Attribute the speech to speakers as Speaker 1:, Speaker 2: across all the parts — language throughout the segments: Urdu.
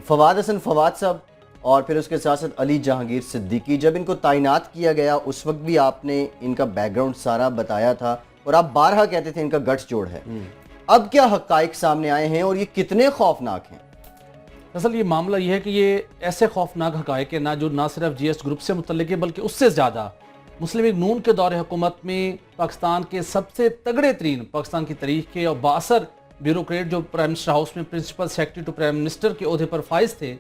Speaker 1: فواد حسن فواد صاحب اور پھر اس کے ساتھ ساتھ علی جہانگیر صدیقی، جب ان کو تعینات کیا گیا اس وقت بھی آپ نے ان کا بیک گراؤنڈ سارا بتایا تھا اور آپ بارہا کہتے تھے ان کا گٹس جوڑ ہے. اب کیا حقائق سامنے آئے ہیں اور یہ کتنے خوفناک ہیں؟
Speaker 2: اصل یہ معاملہ یہ ہے کہ یہ ایسے خوفناک حقائق ہیں جو نہ صرف جی ایس گروپ سے متعلق ہے بلکہ اس سے زیادہ مسلم لیگ نون کے دور حکومت میں پاکستان کے سب سے تگڑے ترین پاکستان کی تاریخ کے اور بااثر بیوروکریٹ جو پرائم منسٹر ہاؤس میں principal secretary to prime minister کے عہدے پر فائز تھے،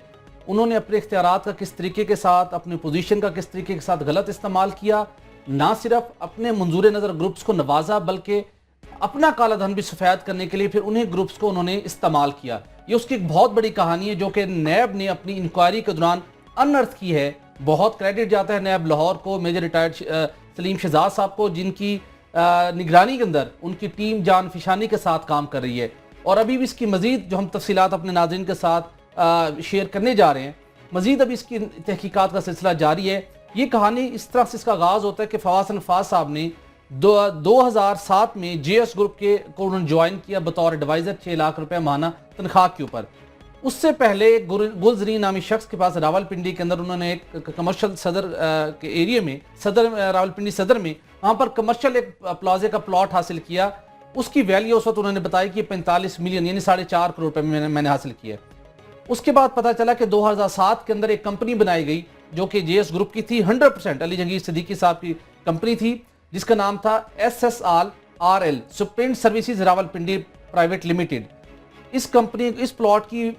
Speaker 2: انہوں نے اپنے اختیارات کا کس طریقے کے ساتھ، اپنی پوزیشن کا کس طریقے کے ساتھ غلط استعمال کیا، نہ صرف اپنے منظور نظر گروپس کو نوازا بلکہ اپنا کالا دھن بھی سفید کرنے کے لیے پھر انہیں گروپس کو انہوں نے استعمال کیا. یہ اس کی ایک بہت بڑی کہانی ہے جو کہ نیب نے اپنی انکوائری کے دوران انرتھ کی ہے. بہت کریڈٹ جاتا ہے نیب لاہور کو، میجر ریٹائرڈ سلیم شہزاد صاحب کو، جن کی نگرانی کے اندر ان کی ٹیم جان فشانی کے ساتھ کام کر رہی ہے. اور ابھی بھی اس کی مزید جو ہم تفصیلات اپنے ناظرین کے ساتھ شیئر کرنے جا رہے ہیں، مزید ابھی اس کی تحقیقات کا سلسلہ جاری ہے. یہ کہانی اس طرح سے اس کا آغاز ہوتا ہے کہ فواد حسن فواد صاحب نے 2007 میں جے ایس گروپ کو انہوں نے جوائن کیا بطور ایڈوائزر 6 لاکھ روپے ماہانہ تنخواہ کے اوپر. اس سے پہلے گلزرین نامی شخص کے پاس راولپنڈی کے اندر انہوں نے ایک کمرشل صدر کے ایریے میں راولپنڈی صدر میں وہاں پر کمرشل ایک پلازے کا پلاٹ حاصل کیا. اس کی ویلیو اس وقت انہوں نے بتایا کہ 45 ملین یعنی 4.5 کروڑ روپے میں نے حاصل کیا. اس کے بعد پتا چلا کہ 2007 کے اندر ایک کمپنی بنائی گئی جو کہ جے ایس گروپ کی تھی، 100% علی جہانگیر صدیقی صاحب کی کمپنی تھی، جس کا نام تھا SSRL sprint services Rawalpindi private limited. اس کمپنی اس پلاٹ کی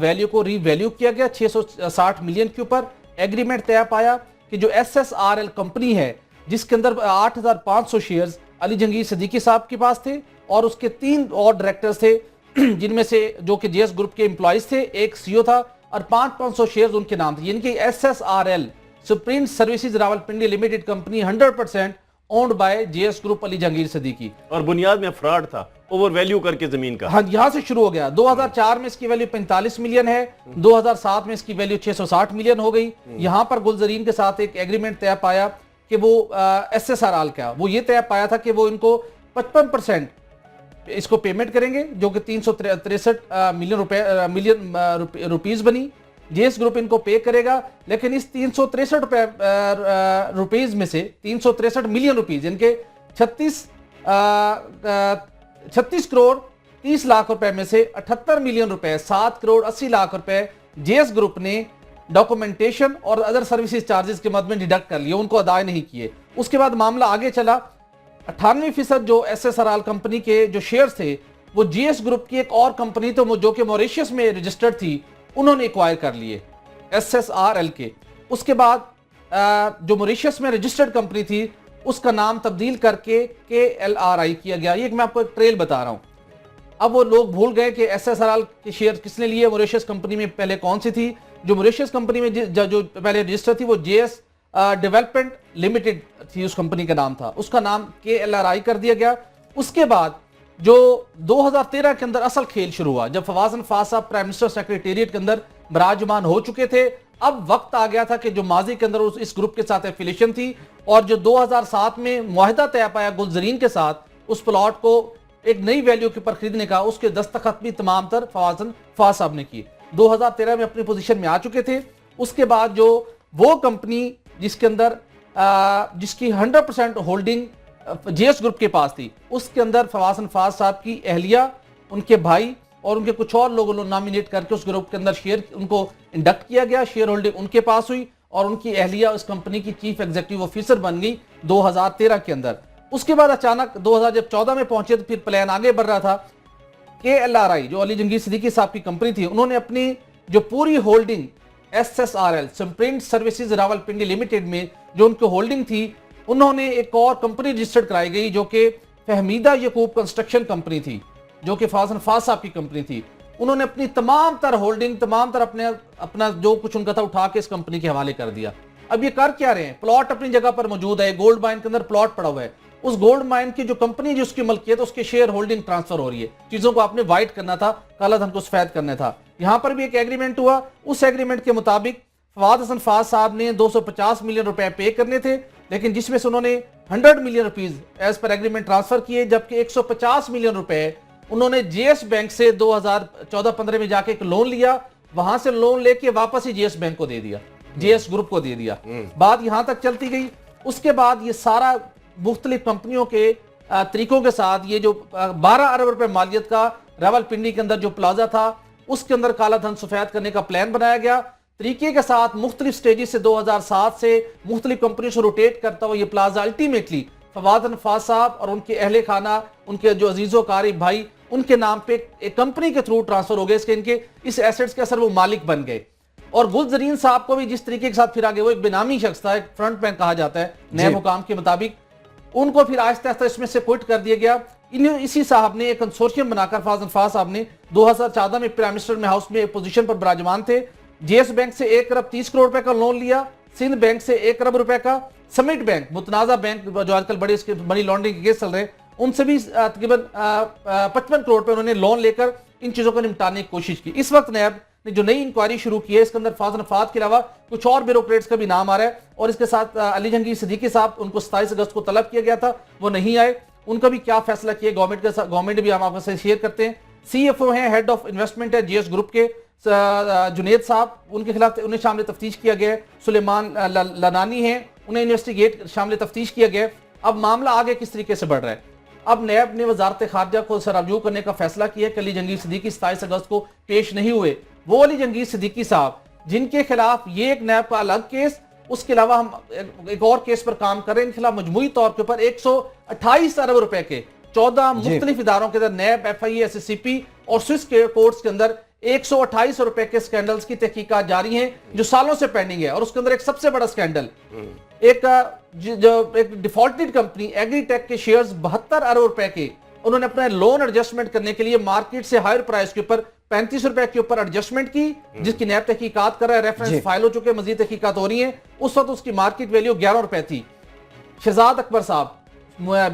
Speaker 2: ویلیو کو ری ویلیو کیا گیا 660 ملین کے اوپر. ایگریمنٹ طے پایا کہ جو SSRL کمپنی ہے جس کے اندر 8500 شیئرز علی جہانگیر صدیقی صاحب کے پاس تھے اور اس کے 3 اور ڈائریکٹرز تھے جن میں سے جو کہ جے ایس گروپ کے امپلائیز تھے، ایک سی او تھا اور 500 شیئرز ان کے نام تھے. یعنی کہ SSRL sprint services Rawalpindi limited company 100% owned by J S group Ali Jahangir Siddiqui.
Speaker 3: اور بنیاد میں فراڈ تھا، اوور ویلیو کر کے زمین کا.
Speaker 2: ہاں، یہاں سے شروع ہو گیا. 2004 میں اس کی ویلیو 45 ملین ہے، 2007 میں اس کی ویلیو 660 ملین ہو گئی. یہاں پر گلزرین کے ساتھ ایک ایگریمنٹ طے پایا کہ وہ SSRL کا وہ یہ طے پایا تھا کہ وہ ان کو 55% اس کو پیمنٹ کریں گے جو کہ 363 ملین روپیز بنی. جے ایس گروپ ان کو پے کرے گا، لیکن اس 363 روپیز میں سے 363 ملین روپیز ان کے 36 کروڑ 30 لاکھ روپے میں سے 78 ملین روپے 7 کروڑ 80 لاکھ روپے جے ایس گروپ نے ڈاکومنٹیشن اور ادر سروسز چارجز کے مد میں ڈیڈکٹ کر لیے، ان کو ادا نہیں کیے. اس کے بعد معاملہ آگے چلا. 98% جو SSRL کمپنی کے جو شیئرز تھے وہ جی ایس گروپ کی ایک اور کمپنی تو جو کہ موریشیس میں رجسٹرڈ تھی انہوں نے ایکوائر کر لیے SSRL کے. اس کے بعد جو موریشیس میں رجسٹرڈ کمپنی تھی اس کا نام تبدیل کر کے KLRI کیا گیا. یہ میں آپ کو ایک ٹریل بتا رہا ہوں. اب وہ لوگ بھول گئے کہ SSRL کے شیئر کس نے لیے، موریشیس کمپنی میں پہلے کون سی تھی. جو موریشیس کمپنی میں جو پہلے رجسٹر تھی وہ جے ایس ڈیولپمنٹ لمیٹڈ تھی، اس کمپنی کا نام تھا، اس کا نام KLRI کر دیا گیا. اس کے بعد جو 2013 کے اندر اصل کھیل شروع ہوا جب فواد حسن فواد صاحب پرائم منسٹر سیکریٹریٹ کے اندر براجمان ہو چکے تھے. اب وقت آ گیا تھا کہ جو ماضی کے اندر اس گروپ کے ساتھ ایفیلیشن تھی اور جو 2007 میں معاہدہ طے پایا گلزرین کے ساتھ اس پلاٹ کو ایک نئی ویلیو کے اوپر خریدنے کا، اس کے دستخط بھی تمام تر فواد حسن فواد صاحب نے کیے. 2013 میں اپنی پوزیشن میں آ چکے تھے. اس کے بعد جو وہ کمپنی جس کے اندر جس کی 100% ہولڈنگ جے ایس گروپ کے پاس تھی، اس کے اندر فواد حسن فواد صاحب کی اہلیہ، ان کے بھائی اور ان کے کچھ اور لوگوں نے نامینیٹ کر کے اس گروپ کے اندر شیئر ان کو انڈکٹ کیا گیا. شیئر ہولڈنگ ان کے پاس ہوئی اور ان کی اہلیہ اس کمپنی کی چیف ایگزیکٹو آفیسر بن گئی 2013 کے اندر. اس کے بعد اچانک 2014 میں پہنچے تو پھر پلان آگے بڑھ رہا تھا. KLRI جو علی جہانگیر صدیقی صاحب کی کمپنی تھی، انہوں نے اپنی جو پوری holding SSRL sprint services Rawalpindi limited میں جو ان کی ہولڈنگ تھی، انہوں نے ایک اور کمپنی رجسٹرڈ کرائی گئی جو کہ فہمیدہ یعقوب کنسٹرکشن کمپنی تھی، جو کہ فواد حسن فواد صاحب کی کمپنی تھی. انہوں نے اپنی تمام تر ہولڈنگ، تمام تر اپنا جو کچھ ان کا تھا اٹھا کے اس کمپنی کے حوالے کر دیا. اب یہ کر کیا رہے ہیں؟ پلاٹ اپنی جگہ پر موجود ہے، گولڈ مائن کے اندر پلاٹ پڑا ہوا ہے. اس گولڈ مائن کی جو کمپنی جس کی ملکیت اس کے شیئر ہولڈنگ ٹرانسفر ہو رہی ہے. چیزوں کو آپ نے وائٹ کرنا تھا، کالا دھن کو سفید کرنا تھا. یہاں پر بھی ایک ایگریمنٹ ہوا. اس ایگریمنٹ کے مطابق فواد حسن فواد صاحب نے 250 ملین روپے پے کرنے تھے، لیکن جس میں سے انہوں نے 100 million rupees as per agreement transfer کیے، جبکہ 150 ملین روپے انہوں نے جے ایس بینک سے 2014-15 میں جا کے ایک لون لیا. وہاں سے لون لے کے واپس ہی جی ایس بینک کو دے دیا, جی ایس گروپ کو دے دیا. بات یہاں تک چلتی گئی. اس کے بعد یہ سارا مختلف کمپنیوں کے طریقوں کے ساتھ یہ جو 12 ارب روپے مالیت کا راولپنڈی کے اندر جو پلازا تھا اس کے اندر کالا دھن سفید کرنے کا پلان بنایا گیا. طریقے کے ساتھ مختلف سٹیجز سے 2007 سے مختلف کمپنیوں سے روٹیٹ کرتا ہوا یہ پلازا الٹیمیٹلی فواد نفاذ صاحب اور ان کے اہل خانہ, ان کے جو عزیز و قارب بھائی, ان کے نام پہ ایک کمپنی کے تھرو ٹرانسفر ہو گئے. اس کے ان کے اس ایسٹس کے اثر وہ مالک بن گئے. اور گلزرین صاحب کو بھی جس طریقے کے ساتھ پھر آگے وہ ایک بینامی شخص تھا, ایک فرنٹ مین کہا جاتا ہے نئے حکام کے مطابق, ان کو پھر آہستہ آہستہ اس میں سے کوئٹ کر دیا گیا. اسی صاحب نے ایک کنسورشیم بنا کر فاضل نفاذ صاحب نے 2014 میں پرائم منسٹر میں ہاؤس میں ایک پوزیشن پر براجمان تھے. جی ایس بینک سے 1 ارب 30 کروڑ روپے کا لون لیا, سندھ بینک سے 1 ارب روپے کا, سمٹ بینک متنازع بینک جو آج کل بڑے اس کے منی لانڈرنگ کے کیس چل رہے ہیں ان سے بھی تقریباً 55 کروڑ روپے انہوں نے لون لے کر ان چیزوں کو نمٹانے کی کوشش کی. اس وقت نیب نے جو نئی انکوائری شروع کی ہے اس کے اندر فاضل نفاذ کے علاوہ کچھ اور بیوروکریٹس کا بھی نام آ رہا ہے, اور اس کے ساتھ علی جہانگیر صدیقی صاحب, ان کو 27 اگست کو طلب کیا گیا تھا, وہ نہیں آئے. ان کا بھی کیا فیصلہ کیا گورنمنٹ بھی ہم آپ سے شیئر کرتے ہیں. سی ایف او ہیں, ہیڈ آف انویسٹمنٹ ہے جی ایس گروپ کے جنید صاحب, ان کے خلاف انہیں شامل تفتیش کیا گیا. سلیمان لنانی ہیں, انہیں انویسٹیگیٹ شامل تفتیش کیا گیا. اب معاملہ آگے کس طریقے سے بڑھ رہا ہے. اب نیب نے وزارت خارجہ کو سرابجو کرنے کا فیصلہ کیا کہ علی جہانگیر صدیقی 27 اگست کو پیش نہیں ہوئے. وہ علی جہانگیر صدیقی صاحب جن کے خلاف یہ ایک نیب کا الگ کیس, اس کے علاوہ ہم ایک اور کیس پر کام کر رہے ہیں, ان کے خلاف مجموعی طور کے اوپر 128 ارب روپے کے 14 مختلف اداروں کے اندر نیب, ایف آئی اے, ایس ایس سی پی اور سوئس کے کورٹس کے اندر 128 روپے کے سکینڈلز کی تحقیقات جاری ہیں جو سالوں سے پینڈنگ ہے. اور اس کے اندر ایک سب سے بڑا سکینڈل, ایک ڈیفالٹڈ کمپنی ایگری ٹیک کے شیئرز 72 ارب روپے کے انہوں نے اپنا لون ایڈجسٹمنٹ کرنے کے لیے مارکیٹ سے ہائر پرائس کے اوپر 35 روپے کے اوپر ایڈجسٹمنٹ کی, جس کی نیب تحقیقات کر رہا ہے, ریفرنس فائل ہو چکے, مزید تحقیقات ہو رہی ہیں. اس وقت اس کی مارکیٹ ویلیو 11 روپے تھی. شہزاد اکبر صاحب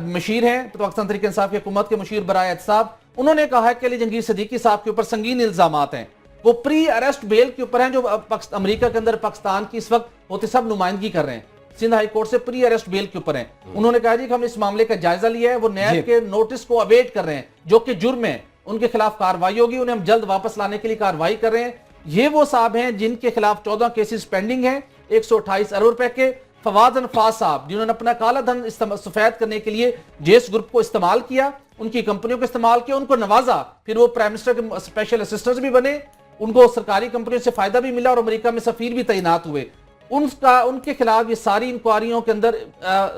Speaker 2: مشیر ہیں, پاکستان تحریک انصاف کی حکومت کے مشیر برائے احتساب, انہوں نے کہا ہے کہ علی جہانگیر صدیقی صاحب کے اوپر سنگین الزامات ہیں. وہ پری اریسٹ بیل کے اوپر ہیں جو امریکہ کے اندر پاکستان کی اس وقت ہوتے سب نمائندگی کر رہے ہیں, سندھ ہائی کورٹ سے پری اریسٹ بیل کے اوپر ہیں. انہوں نے کہا جی کہ ہم اس معاملے کا جائزہ لیا ہے, وہ نیب کے نوٹس کو اویٹ کر رہے ہیں جو کہ جرم ہے, ان کے خلاف کارروائی ہوگی, انہیں ہم جلد واپس لانے کے لیے کارروائی کر رہے ہیں. یہ وہ صاحب ہیں جن کے خلاف 14 کیسز پینڈنگ ہیں 128 ارب روپے کے. فواد نفاذ صاحب جنہوں نے اپنا کالا دھن سفید کرنے کے لیے جی ایس گروپ کو استعمال کیا, ان کی کمپنیوں کو استعمال کیا, ان کو نوازا, پھر وہ پرائم منسٹر کے اسپیشل اسسٹنٹس بھی بنے, ان کو سرکاری کمپنیوں سے فائدہ بھی ملا اور امریکہ میں سفیر بھی تعینات ہوئے. ان کے خلاف یہ ساری انکوائریوں کے اندر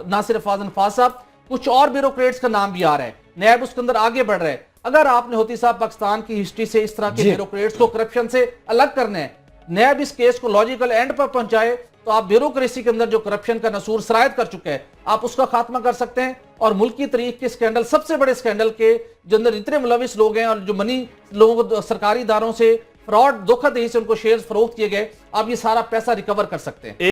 Speaker 2: نہ صرف فاضل نفاذ صاحب, کچھ اور بیوروکریٹس کا نام بھی آ رہا ہے. نیب اس کے اندر آگے بڑھ رہا ہے. اگر آپ نے ہوتی صاحب پاکستان کی ہسٹری سے اس طرح کے بیوروکریٹس کو کرپشن سے الگ کرنا ہے, نیب اس کیس کو لاجیکل اینڈ پر پہنچائے, تو آپ بیوروکریسی کے اندر جو کرپشن کا نسور سرایت کر چکے ہیں آپ اس کا خاتمہ کر سکتے ہیں. اور ملکی تاریخ کے سکینڈل, سب سے بڑے سکینڈل کے جو اندر اتنے ملوث لوگ ہیں اور جو منی لوگوں کو سرکاری اداروں سے فراڈ دھوکہ دہی سے ان کو شیئرز فروخت کیے گئے, آپ یہ سارا پیسہ ریکور کر سکتے ہیں.